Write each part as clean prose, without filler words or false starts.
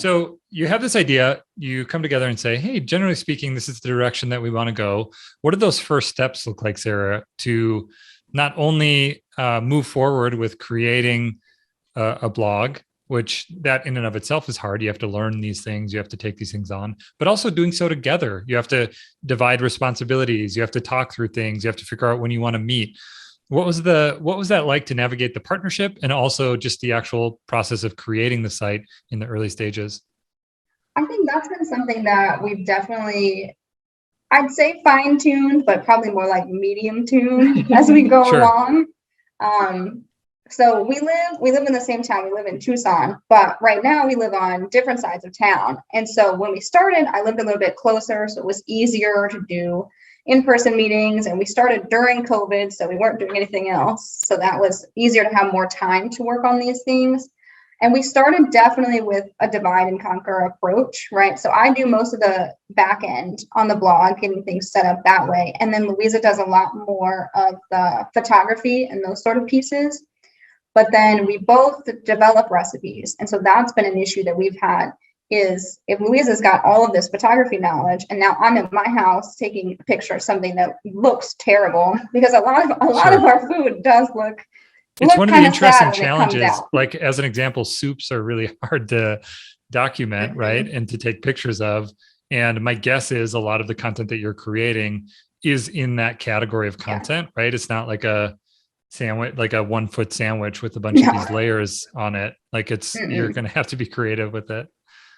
So you have this idea, you come together and say, hey, generally speaking, this is the direction that we want to go. What do those first steps look like, Sara, to not only move forward with creating a blog, which that in and of itself is hard. You have to learn these things. You have to take these things on, but also doing so together. You have to divide responsibilities. You have to talk through things. You have to figure out when you want to meet. What was that like to navigate the partnership and also just the actual process of creating the site in the early stages? I think that's been something that we've definitely, I'd say fine-tuned, but probably more like medium-tuned as we go Sure. along. So we live in the same town. We live in Tucson, but right now we live on different sides of town. And so when we started, I lived a little bit closer, so it was easier to do in-person meetings. And we started during COVID, so we weren't doing anything else. So that was easier to have more time to work on these things. And we started definitely with a divide and conquer approach, right? So I do most of the back end on the blog, getting things set up that way. And then Louisa does a lot more of the photography and those sort of pieces. But then we both develop recipes. And so that's been an issue that we've had, is if Louisa's got all of this photography knowledge and now I'm at my house taking a picture of something that looks terrible, because a lot of our food does look It's one of the interesting challenges. Like as an example, soups are really hard to document, right? And to take pictures of. And my guess is a lot of the content that you're creating is in that category of content, right? It's not like a sandwich, like a 1 foot sandwich with a bunch of these layers on it. Like you're going to have to be creative with it.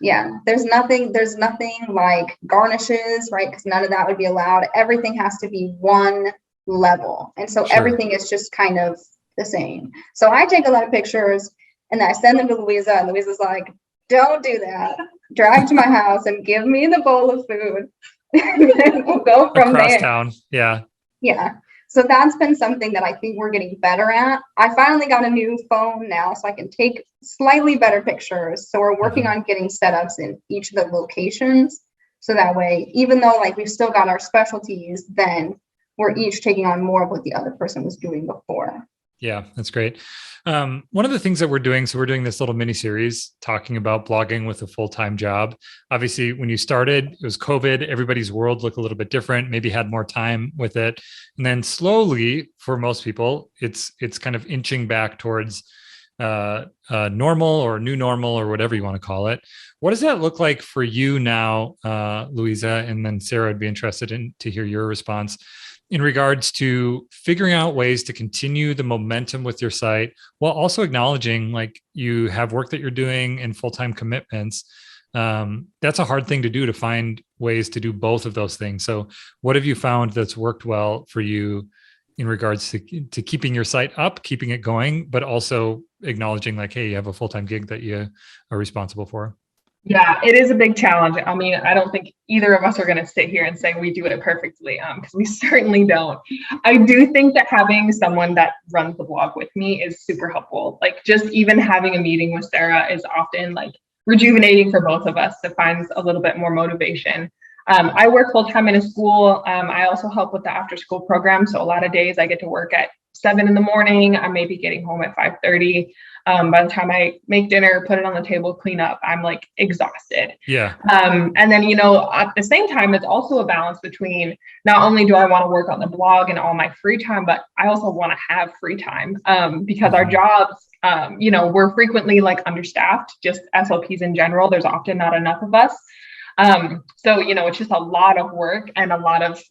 Yeah, there's nothing like garnishes, right? Because none of that would be allowed. Everything has to be one level. And so everything is just kind of the same. So I take a lot of pictures and then I send them to Louisa, and Louisa's like, don't do that. Drive to my house and give me the bowl of food. And we'll go from there. Town. Yeah. Yeah. So that's been something that I think we're getting better at. I finally got a new phone now, so I can take slightly better pictures. So we're working on getting setups in each of the locations. So that way, even though like we've still got our specialties, then we're each taking on more of what the other person was doing before. Yeah, that's great. One of the things that we're doing, so we're doing this little mini series talking about blogging with a full-time job. Obviously, when you started, it was COVID. Everybody's world looked a little bit different, maybe had more time with it. And then slowly, for most people, it's kind of inching back towards normal or new normal or whatever you want to call it. What does that look like for you now, Louisa? And then Sara, I'd be interested to hear your response in regards to figuring out ways to continue the momentum with your site while also acknowledging like you have work that you're doing and full-time commitments. That's a hard thing to do, to find ways to do both of those things. So what have you found that's worked well for you in regards to keeping your site up, keeping it going, but also acknowledging like, hey, you have a full-time gig that you are responsible for? Yeah, it is a big challenge. I mean, I don't think either of us are going to sit here and say we do it perfectly, because we certainly don't. I do think that having someone that runs the blog with me is super helpful. Like just even having a meeting with Sara is often like rejuvenating for both of us to find a little bit more motivation. I work full-time in a school. I also help with the after-school program. So a lot of days I get to work at 7 in the morning. I may be getting home at 5:30. By the time I make dinner, put it on the table, clean up, I'm like exhausted. Yeah. And then, at the same time, it's also a balance between not only do I want to work on the blog and all my free time, but I also want to have free time because our jobs, we're frequently like understaffed, just SLPs in general. There's often not enough of us. So, it's just a lot of work and a lot of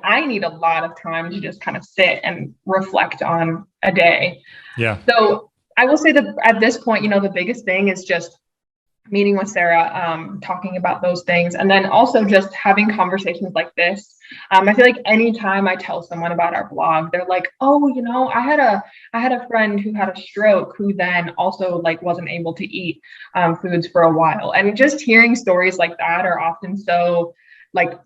I need a lot of time to just kind of sit and reflect on a day. Yeah. So I will say that at this point, the biggest thing is just meeting with Sara, talking about those things, and then also just having conversations like this. I feel like anytime I tell someone about our blog, they're like, "Oh, I had a friend who had a stroke who then also wasn't able to eat foods for a while," and just hearing stories like that are often so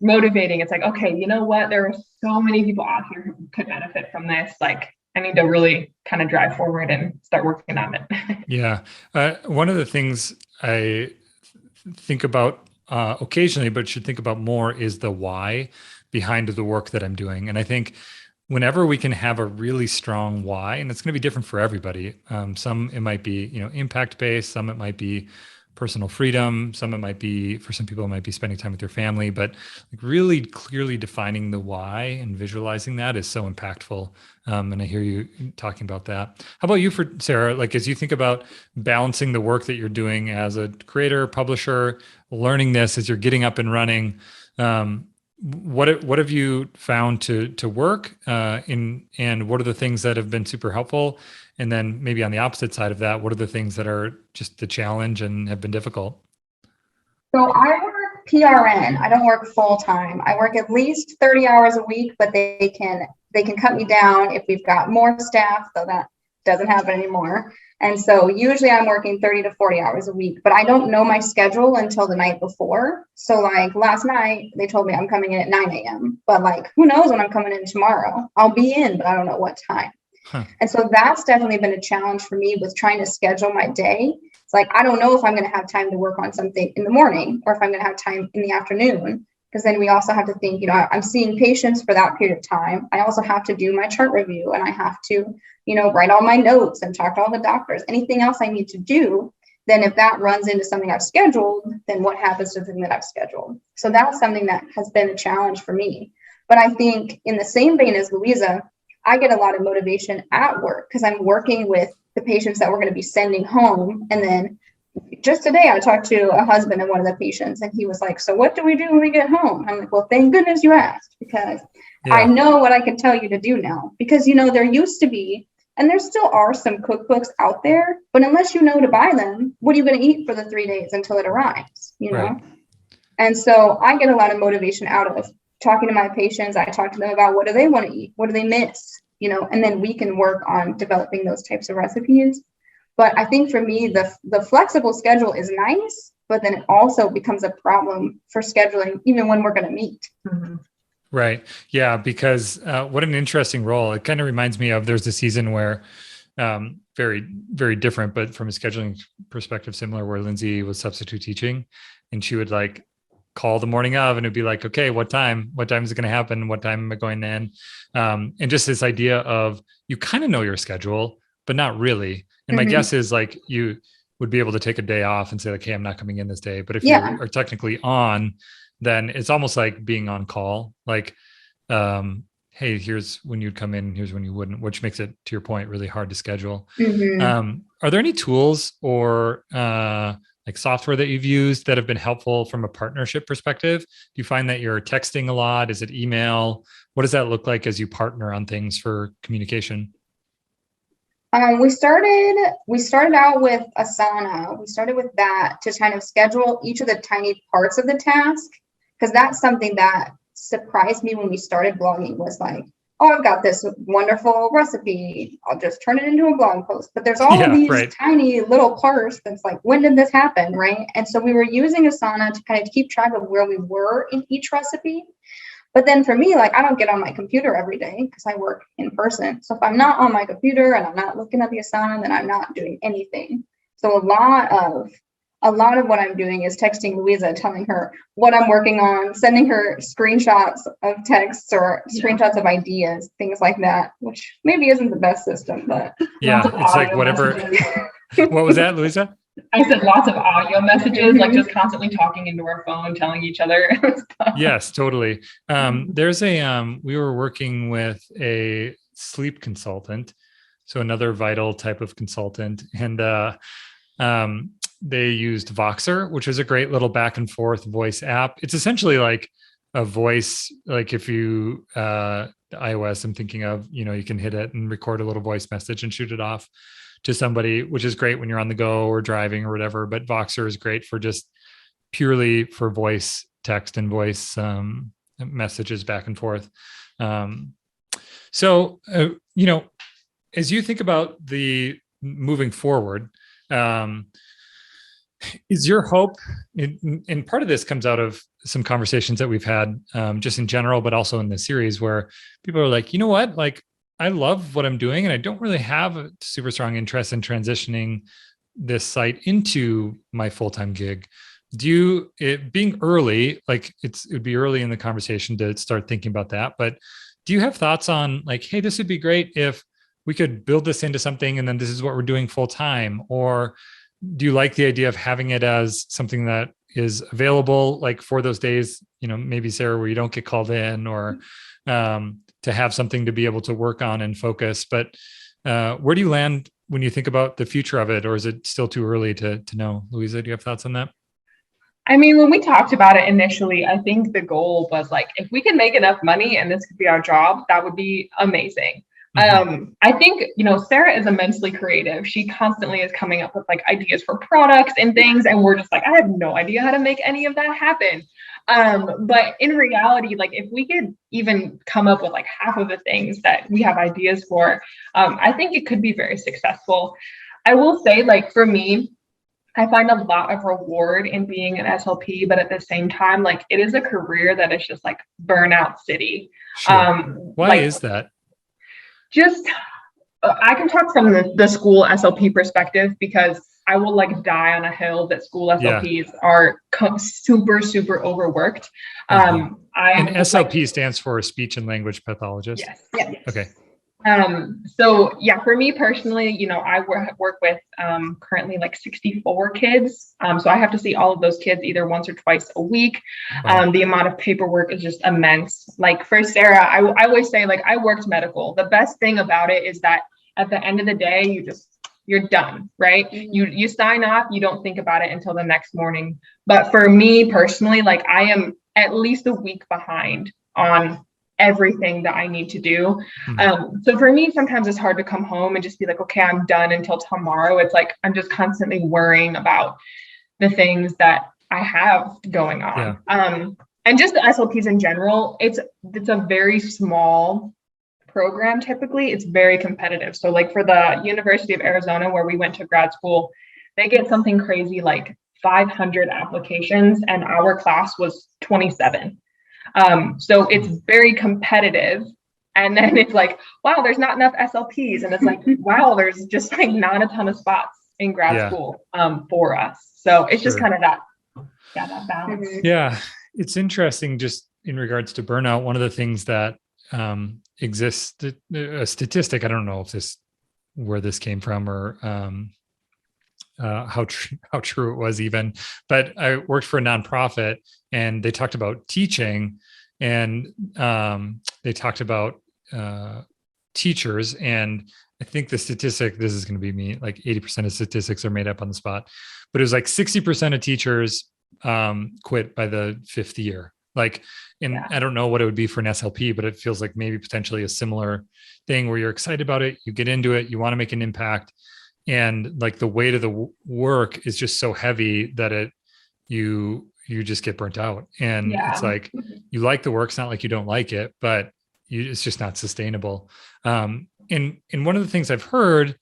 motivating. It's like, okay, you know what? There are so many people out here who could benefit from this. I need to really kind of drive forward and start working on it. Yeah. One of the things I think about occasionally, but should think about more, is the why behind the work that I'm doing. And I think whenever we can have a really strong why, and it's going to be different for everybody. Some it might be, impact based, some it might be personal freedom. For some people, it might be spending time with your family, but like really clearly defining the why and visualizing that is so impactful. And I hear you talking about that. How about you, for Sara? Like, as you think about balancing the work that you're doing as a creator, publisher, learning this as you're getting up and running, what have you found to work and what are the things that have been super helpful? And then maybe on the opposite side of that, what are the things that are just the challenge and have been difficult? So I work PRN. I don't work full time. I work at least 30 hours a week, but they can cut me down if we've got more staff, so that doesn't happen anymore. And so usually I'm working 30 to 40 hours a week, but I don't know my schedule until the night before. So like last night, they told me I'm coming in at 9 a.m. But like, who knows when I'm coming in tomorrow? I'll be in, but I don't know what time. Huh. And so that's definitely been a challenge for me with trying to schedule my day. It's like, I don't know if I'm going to have time to work on something in the morning or if I'm going to have time in the afternoon. Because then we also have to think, you know, I'm seeing patients for that period of time. I also have to do my chart review and I have to, you know, write all my notes and talk to all the doctors. Anything else I need to do, then if that runs into something I've scheduled, then what happens to the thing that I've scheduled? So that's something that has been a challenge for me. But I think in the same vein as Louisa, I get a lot of motivation at work because I'm working with the patients that we're going to be sending home. And then just today, I talked to a husband of one of the patients, and he was like, so what do we do when we get home? I'm like, well, thank goodness you asked, because I know what I can tell you to do now. Because, you know, there used to be, and there still are some cookbooks out there, but unless you know to buy them, what are you going to eat for the 3 days until it arrives, you know? Right. And so I get a lot of motivation out of talking to my patients. I talk to them about what do they want to eat? What do they miss? You know, and then we can work on developing those types of recipes. But I think for me, the flexible schedule is nice, but then it also becomes a problem for scheduling, even when we're going to meet. Mhm. Right. Yeah. Because what an interesting role. It kind of reminds me of there's a season where very, very different, but from a scheduling perspective, similar, where Lindsay was substitute teaching and she would like call the morning of and it'd be like, okay, what time is it going to happen? What time am I going in? And just this idea of you kind of know your schedule, but not really. And my guess is like you would be able to take a day off and say like, hey, I'm not coming in this day. But if you are technically on, then it's almost like being on call. Like, hey, here's when you'd come in, here's when you wouldn't, which makes it, to your point, really hard to schedule. Are there any tools or like software that you've used that have been helpful from a partnership perspective? Do you find that you're texting a lot? Is it email? What does that look like as you partner on things for communication? We started out with Asana. We started with that to kind of schedule each of the tiny parts of the task, because that's something that surprised me when we started blogging, was like, oh, I've got this wonderful recipe. I'll just turn it into a blog post. But there's all of these tiny little parts that's like, when did this happen, right? And so we were using Asana to kind of keep track of where we were in each recipe. But then for me, like, I don't get on my computer every day because I work in person. So if I'm not on my computer and I'm not looking at the Asana, then I'm not doing anything. So a lot of what I'm doing is texting Louisa, telling her what I'm working on, sending her screenshots of texts or screenshots of ideas, things like that, which maybe isn't the best system, but yeah, it's like whatever. What was that, Louisa? I said lots of audio messages, like just constantly talking into our phone, telling each other stuff. Yes, totally. There's we were working with a sleep consultant, so another vital type of consultant, and they used Voxer, which is a great little back and forth voice app. It's essentially like a voice, like if you iOS, I'm thinking of, you know, you can hit it and record a little voice message and shoot it off to somebody, which is great when you're on the go or driving or whatever. But Voxer is great for just purely for voice text and voice messages back and forth. So, you know, as you think about the moving forward, is your hope, and part of this comes out of some conversations that we've had just in general, but also in the series, where people are like, you know what, like, I love what I'm doing and I don't really have a super strong interest in transitioning this site into my full-time gig. Being early, like it would be early in the conversation to start thinking about that, but do you have thoughts on like, hey, this would be great if we could build this into something and then this is what we're doing full time? Or do you like the idea of having it as something that is available, like for those days, maybe Sarah, where you don't get called in, or to have something to be able to work on and focus? But where do you land when you think about the future of it, or is it still too early to know? Louisa, do you have thoughts on that? I mean, when we talked about it initially, I think the goal was like, if we could make enough money and this could be our job, that would be amazing. I think, Sara is immensely creative. She constantly is coming up with like ideas for products and things. And we're just like, I have no idea how to make any of that happen. But in reality, like if we could even come up with like half of the things that we have ideas for, I think it could be very successful. I will say, like for me, I find a lot of reward in being an SLP, but at the same time, like it is a career that is just like burnout city. Sure. Why is that? Just, I can talk from the school SLP perspective, because I will like die on a hill that school SLPs are super, super overworked. And SLP stands for speech and language pathologist. Yes. Yes. Okay. So yeah, for me personally, I work with currently like 64 kids. So I have to see all of those kids either once or twice a week. Wow. The amount of paperwork is just immense. Like for Sara, I always say, like, I worked medical. The best thing about it is that at the end of the day, you're done, right? You sign off, you don't think about it until the next morning. But for me personally, like I am at least a week behind on everything that I need to do. So for me, sometimes it's hard to come home and just be like, okay, I'm done until tomorrow. It's like, I'm just constantly worrying about the things that I have going on. And just the SLPs in general, it's a very small program. Typically, it's very competitive. So like for the University of Arizona, where we went to grad school, they get something crazy like 500 applications, and our class was 27. So it's very competitive. And then it's like, wow, there's not enough SLPs. And it's like, wow, there's just like not a ton of spots in grad school for us. So it's just kind of that balance. Yeah. It's interesting just in regards to burnout. One of the things that exists, a statistic, I don't know if where this came from, or how true it was even, but I worked for a nonprofit and they talked about teaching, and they talked about teachers. And I think the statistic, this is going to be me, like 80% of statistics are made up on the spot, but it was like 60% of teachers quit by the 5th year. Like, and I don't know what it would be for an SLP, but it feels like maybe potentially a similar thing where you're excited about it, you get into it, you want to make an impact, and like the weight of the work is just so heavy that you just get burnt out. And it's like, you like the work, it's not like you don't like it, but it's just not sustainable. And one of the things I've heard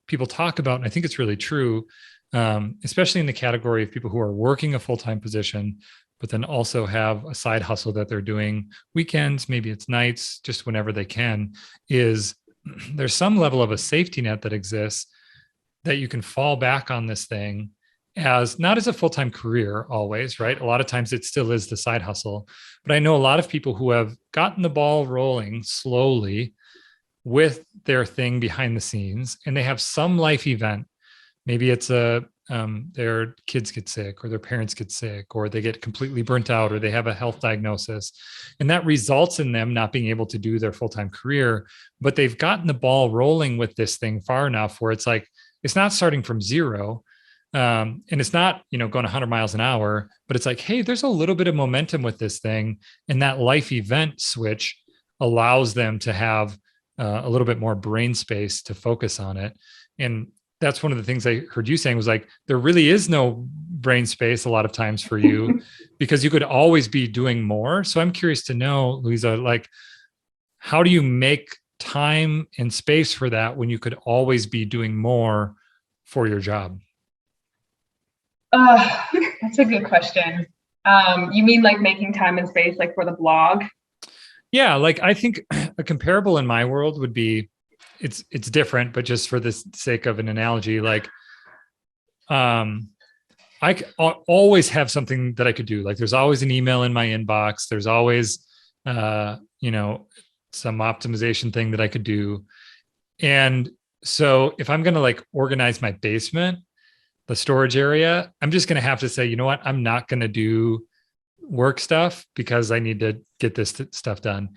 people talk about, and I think it's really true, especially in the category of people who are working a full-time position, but then also have a side hustle that they're doing weekends, maybe it's nights, just whenever they can, is there's some level of a safety net that exists that you can fall back on this thing as not as a full-time career always, right? A lot of times it still is the side hustle, but I know a lot of people who have gotten the ball rolling slowly with their thing behind the scenes, and they have some life event. Maybe it's their kids get sick, or their parents get sick, or they get completely burnt out, or they have a health diagnosis. And that results in them not being able to do their full-time career, but they've gotten the ball rolling with this thing far enough where it's like, it's not starting from zero. And it's not, going 100 miles an hour, but it's like, hey, there's a little bit of momentum with this thing. And that life event switch allows them to have a little bit more brain space to focus on it. And that's one of the things I heard you saying was like, there really is no brain space a lot of times for you because you could always be doing more. So I'm curious to know, Louisa, like, how do you make time and space for that when you could always be doing more for your job? That's a good question. You mean like making time and space, like for the blog? Yeah. Like, I think a comparable in my world would be, it's different, but just for the sake of an analogy, like, I always have something that I could do. Like, there's always an email in my inbox. There's always, some optimization thing that I could do. And so if I'm going to like organize my basement, the storage area, I'm just going to have to say, you know what, I'm not going to do work stuff because I need to get this stuff done.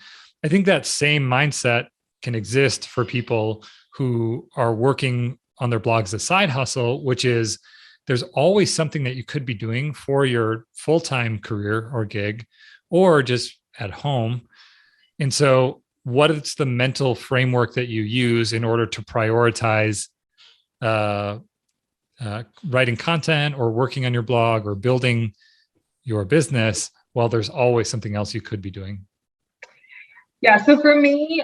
I think that same mindset can exist for people who are working on their blogs as side hustle, which is there's always something that you could be doing for your full-time career or gig, or just at home. And so what is the mental framework that you use in order to prioritize writing content or working on your blog or building your business while there's always something else you could be doing? Yeah, so for me,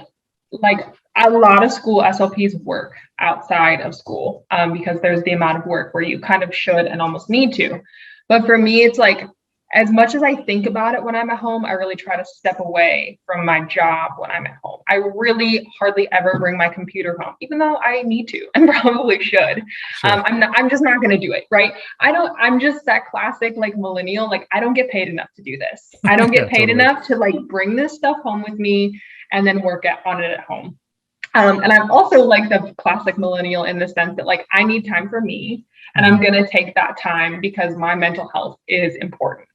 like a lot of school SLPs work outside of school because there's the amount of work where you kind of should and almost need to. But for me, it's like, as much as I think about it when I'm at home, I really try to step away from my job when I'm at home. I really hardly ever bring my computer home, even though I need to and probably should. Sure. I'm just not going to do it, right? I'm just that classic like millennial, like I don't get paid enough to do this. I don't get Yeah, paid totally. enough to like bring this stuff home with me and then work on it at home. And I'm also like the classic millennial in the sense that like I need time for me and I'm going to take that time because my mental health is important.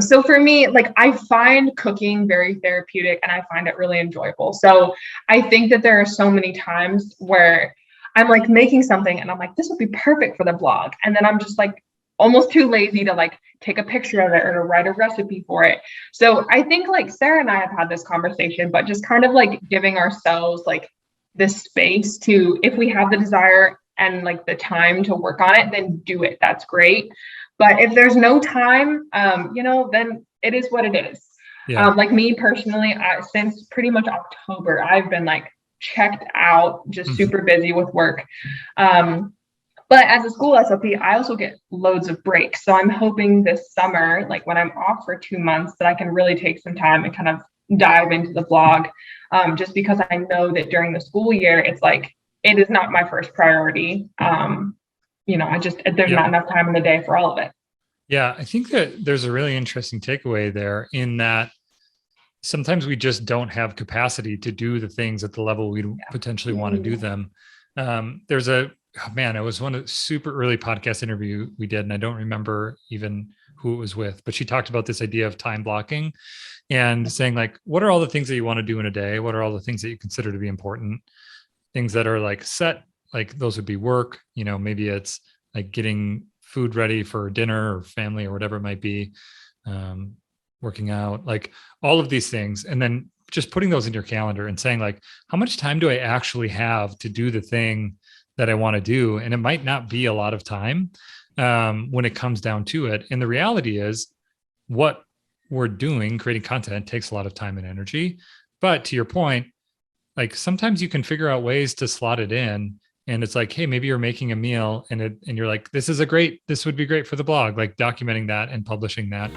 So for me, like I find cooking very therapeutic and I find it really enjoyable. So I think that there are so many times where I'm like making something and I'm like, this would be perfect for the blog. And then I'm just like almost too lazy to like take a picture of it or to write a recipe for it. So I think like Sara and I have had this conversation, but just kind of like giving ourselves like this space to, if we have the desire and like the time to work on it, then do it. That's great. But if there's no time, then it is what it is. Yeah. Like me personally, since pretty much October, I've been like checked out, just super busy with work. But as a school SLP, I also get loads of breaks. So I'm hoping this summer, like when I'm off for 2 months, that I can really take some time and kind of dive into the blog. Just because I know that during the school year, it's like, it is not my first priority. There's not enough time in the day for all of it. Yeah, I think that there's a really interesting takeaway there in that sometimes we just don't have capacity to do the things at the level we potentially want to do them. It was one of the super early podcast interview we did, and I don't remember even who it was with, but she talked about this idea of time blocking and saying like, what are all the things that you want to do in a day? What are all the things that you consider to be important? Things that are like set, like those would be work, maybe it's like getting food ready for dinner or family or whatever it might be, working out, like all of these things. And then just putting those in your calendar and saying like, how much time do I actually have to do the thing that I want to do? And it might not be a lot of time when it comes down to it. And the reality is what we're doing, creating content, takes a lot of time and energy. But to your point, like sometimes you can figure out ways to slot it in. And it's like, hey, maybe you're making a meal and you're like, this would be great for the blog, like documenting that and publishing that